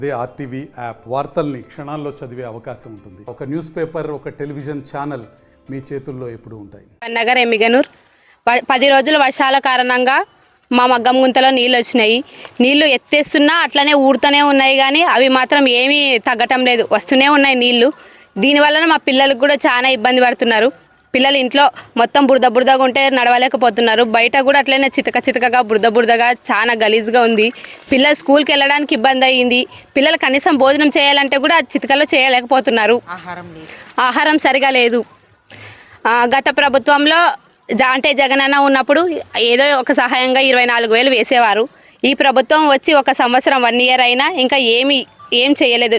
అదే RTV app వార్తల్ని క్షణాల్లో చదివే అవకాశం ఉంటుంది. ఒక న్యూస్ పేపర్, ఒక టెలివిజన్ ఛానల్ మీ చేతుల్లో ఎప్పుడూ ఉంటాయి. నగర్ ఎమ్మిగనూర్ 10 రోజుల వర్షాల కారణంగా మా మగ్గం గుంతలో నీళ్ళు వచ్చినాయి. నీళ్లు ఎత్తేస్తున్నా అట్లనే ఊడుతూనే ఉన్నాయి, కానీ అవి మాత్రం ఏమీ తగ్గటం లేదు, వస్తూనే ఉన్నాయి నీళ్లు. దీనివల్ల మా పిల్లలకు కూడా చాలా ఇబ్బంది పడుతున్నారు. పిల్లలు ఇంట్లో మొత్తం బురదగా ఉంటే నడవలేకపోతున్నారు. బయట కూడా అట్లనే చితకగా బురదగా చాలా గలీజ్గా ఉంది. పిల్లలు స్కూల్కి వెళ్ళడానికి ఇబ్బంది అయ్యింది. పిల్లలు కనీసం భోజనం చేయాలంటే కూడా చితకలో చేయలేకపోతున్నారు. ఆహారం సరిగా లేదు. గత ప్రభుత్వంలో అంటే జగనన్న ఉన్నప్పుడు ఏదో ఒక సహాయంగా 24,000 వేసేవారు. ఈ ప్రభుత్వం వచ్చి 1 సంవత్సరం 1 ఇయర్ అయినా ఇంకా ఏం చేయలేదు.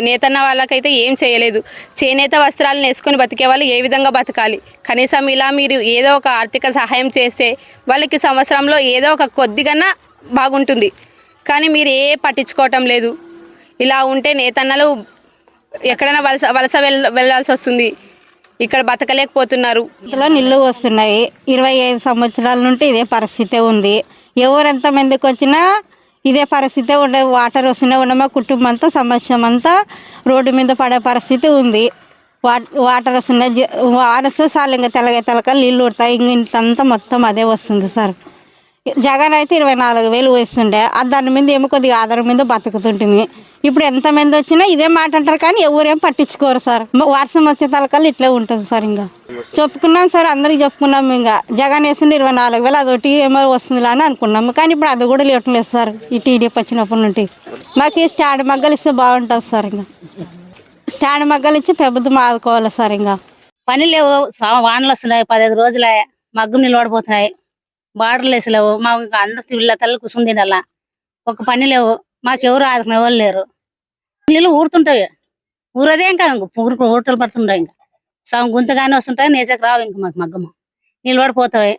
నేతన్న వాళ్ళకైతే ఏం చేయలేదు. చేనేత వస్త్రాలను వేసుకొని బతికే వాళ్ళు ఏ విధంగా బతకాలి? కనీసం ఇలా మీరు ఏదో ఒక ఆర్థిక సహాయం చేస్తే వాళ్ళకి సంవత్సరంలో ఏదో ఒక కొద్దిగా బాగుంటుంది. కానీ మీరు పట్టించుకోవటం లేదు. ఇలా ఉంటే నేతన్నలు ఎక్కడైనా వలస వెళ్ళాల్సి వస్తుంది. ఇక్కడ బతకలేకపోతున్నారు. ఇందులో నీళ్ళు వస్తున్నాయి. 25 సంవత్సరాల నుండి ఇదే పరిస్థితి ఉంది. ఎవరెంత మందికి వచ్చినా ఇదే పరిస్థితి ఉండే. వాటర్ వస్తూనే ఉన్న మా కుటుంబం అంతా సమస్య అంతా రోడ్డు మీద పడే పరిస్థితి ఉంది. వాటర్ వస్తున్నాయి. వారస్తే సార్లు ఇంకా తెలక నీళ్ళు ఉడతాయి. ఇంక ఇంతంతా మొత్తం అదే వస్తుంది సార్. జగన్ అయితే 24,000 వేస్తుండే. దాని మీద ఏమో కొద్దిగా ఆధారం మీద బతుకుతుంటుంది. ఇప్పుడు ఎంతమంది వచ్చినా ఇదే మాట అంటారు, కానీ ఎవరేం పట్టించుకోరు సార్. వర్షం వచ్చే తలకల్లా ఇట్లే ఉంటుంది సార్. ఇంకా చెప్పుకున్నాం సార్, అందరికి చెప్పుకున్నాము. ఇంకా జగన్ వేస్తుండే 24,000 అదొకటి ఏమో వస్తుందిలా అని అనుకున్నాము. కానీ ఇప్పుడు అది కూడా లేవట్లేదు సార్. ఈ టీడీపీ వచ్చినప్పటి నుండి మాకు ఈ స్టాండ్ మగ్గలు ఇస్తే బాగుంటుంది సార్. ఇంకా స్టాండ్ మగ్గలు ఇచ్చి ప్రభుత్వం ఆదుకోవాలి సార్. ఇంకా పని లేవు, వానలు వస్తున్నాయి. 15 రోజులే మగ్గు నిలబడిపోతున్నాయి. బార్డర్లు వేసలేవు. మా అందరు వీళ్ళ తల్లి కూర్చుని తినాలా. ఒక పని లేవు. మాకెవరు ఆదుకునే వాళ్ళు లేరు. నీళ్ళు ఊరుతుంటాయి. ఊరదే ఇంకా ఊటలు పడుతుంటాయి. ఇంకా సగం గుంతగానే వస్తుంటాయి. నేచకు రావు. ఇంకా మాకు మగ్గము నిలబడిపోతాయి.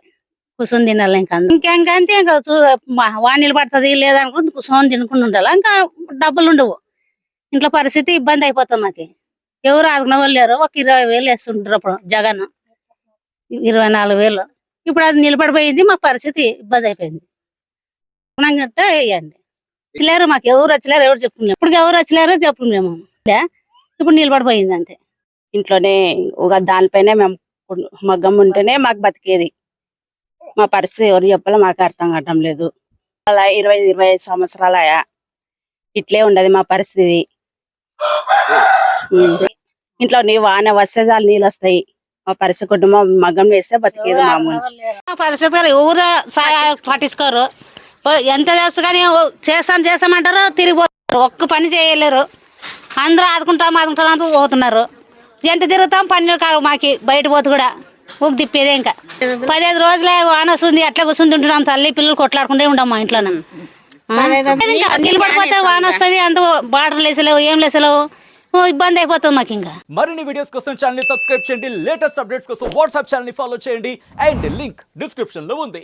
కూర్చొని తినాలి. ఇంకా అంతే. ఇంకా వాన నిలబడుతుంది లేదనుకుంటే కూర్చొని తినుకుంటూ ఉండాలి. ఇంకా డబ్బులు ఉండవు. ఇంట్లో పరిస్థితి ఇబ్బంది అయిపోతుంది. మాకు ఎవరు ఆదుకునే వాళ్ళు లేరు. ఒక 20,000 వేస్తుంటారు అప్పుడు జగన్. 24,000. ఇప్పుడు అది నిలబడిపోయింది. మాకు పరిస్థితి ఇబ్బంది అయిపోయింది. వేయండి. వచ్చలేరు, మాకు ఎవరు వచ్చలేరు, ఎవరు చెప్పుకున్నాం. ఇప్పుడు ఎవరు వచ్చలేరు చెప్పుకున్నాము. ఇప్పుడు నిలబడిపోయింది అంతే. ఇంట్లోనే ఒక దానిపైనే మేము మగ్గం ఉంటేనే మాకు బతికేది. మా పరిస్థితి ఎవరు చెప్పాలో మాకు అర్థం కావటం లేదు. అలా 25 సంవత్సరాలయా ఇట్లే ఉండదు మా పరిస్థితి. ఇంట్లో వాన వస్తే చాలు నీళ్ళు వస్తాయి. మా పరిస్థితి కుటుంబం మగ్గం వేస్తే బతికేది మామూలు. పరిస్థితి ఎవరు పట్టించుకోరు. ఎంత చేస్తా కానీ చేస్తామంటారు, తిరిగిపోతారు. ఒక్క పని చేయలేరు. అందరూ ఆదుకుంటాం అంటూ పోతున్నారు. ఎంత తిరుగుతాం పని కాదు మాకి. బయట పోతు కూడా ఊకి తిప్పేదే. ఇంకా 15 రోజులే వాన వస్తుంది. అట్లా కూర్చుని ఉంటున్నాం. తల్లి పిల్లలు కొట్లాడుకుంటే ఉంటాం మా ఇంట్లోనే. ఇంకా నిలబడిపోతే వాన వస్తుంది. అంత బార్డర్లు వేసలేవు, ఏం లేసలేవు. ఇబ్బంది అయిపోతుంది మాకు. ఇంకా మరిన్ని వీడియోస్ కోసం ఛానల్ ని సబ్స్క్రైబ్ చేయండి. లేటెస్ట్ అప్డేట్స్ కోసం వాట్సాప్ ఛానల్ ని ఫాలో చేయండి. అండ్ లింక్ డిస్క్రిప్షన్ లో ఉంది.